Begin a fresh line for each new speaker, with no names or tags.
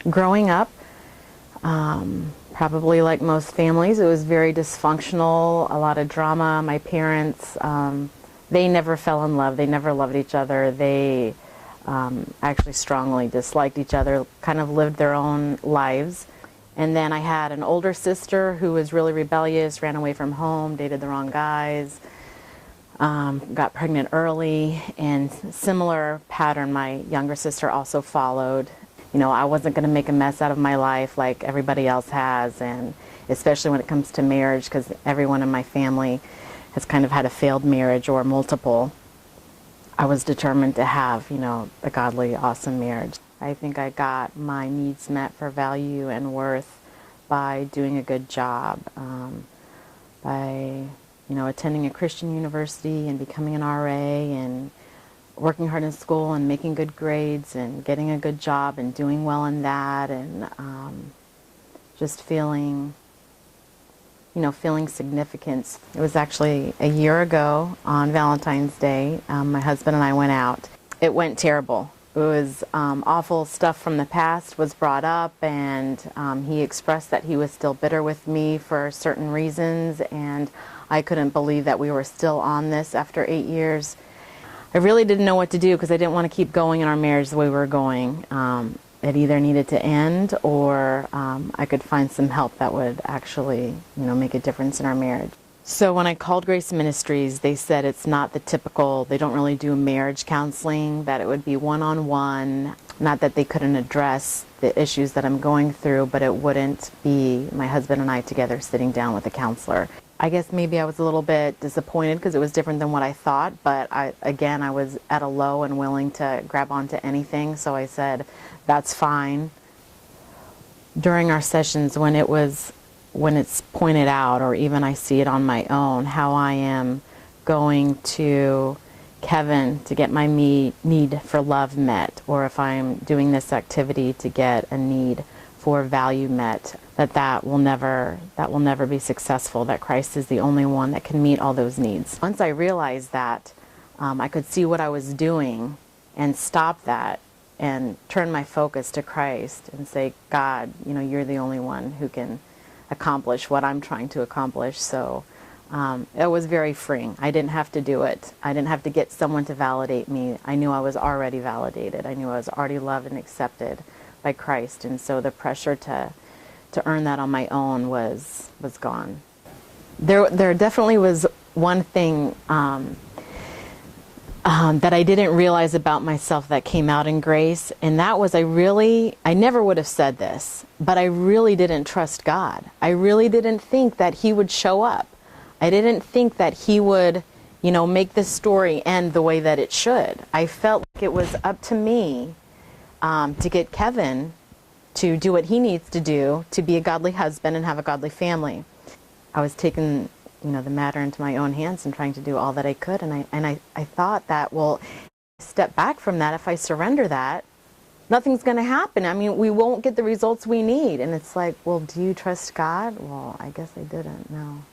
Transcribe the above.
Growing up, probably like most families, it was very dysfunctional, a lot of drama. My parents, they never fell in love. They never loved each other. They actually strongly disliked each other, kind of lived their own lives. And then I had an older sister who was really rebellious, ran away from home, dated the wrong guys, got pregnant early, and similar pattern my younger sister also followed. You know, I wasn't going to make a mess out of my life like everybody else has, and especially when it comes to marriage, because everyone in my family has kind of had a failed marriage or multiple. I was determined to have, you know, a godly, awesome marriage. I think I got my needs met for value and worth by doing a good job, by, you know, attending a Christian university and becoming an RA and working hard in school and making good grades and getting a good job and doing well in that, and just feeling, you know, feeling significance. It was actually a year ago on Valentine's Day, my husband and I went out. It went terrible. It was awful stuff from the past was brought up, and he expressed that he was still bitter with me for certain reasons, and I couldn't believe that we were still on this after 8 years. I really didn't know what to do because I didn't want to keep going in our marriage the way we were going. It either needed to end, or I could find some help that would actually, you know, make a difference in our marriage. So when I called Grace Ministries, they said it's not the typical, they don't really do marriage counseling, that it would be one-on-one. Not that they couldn't address the issues that I'm going through, but it wouldn't be my husband and I together sitting down with a counselor. I guess maybe I was a little bit disappointed because it was different than what I thought, but again, I was at a low and willing to grab onto anything, so I said, that's fine. During our sessions, when it's pointed out, or even I see it on my own, how I am going to Kevin to get my need for love met, or if I'm doing this activity to get a need for value met, that will never be successful, that Christ is the only one that can meet all those needs. Once I realized that, I could see what I was doing and stop that and turn my focus to Christ and say, God, you know, you're the only one who can accomplish what I'm trying to accomplish. So it was very freeing. I didn't have to do it. I didn't have to get someone to validate me. I knew I was already validated. I knew I was already loved and accepted by Christ, and so the pressure to earn that on my own was gone. There definitely was one thing that I didn't realize about myself that came out in Grace, and that was I never would have said this, but I really didn't trust God. I really didn't think that He would show up. I didn't think that He would, you know, make this story end the way that it should. I felt like it was up to me to get Kevin to do what he needs to do to be a godly husband and have a godly family. I was taking, you know, the matter into my own hands and trying to do all that I could, and I thought that, well, step back from that. If I surrender that, nothing's going to happen. I mean, we won't get the results we need. And it's like, well, do you trust God? Well, I guess I didn't, no.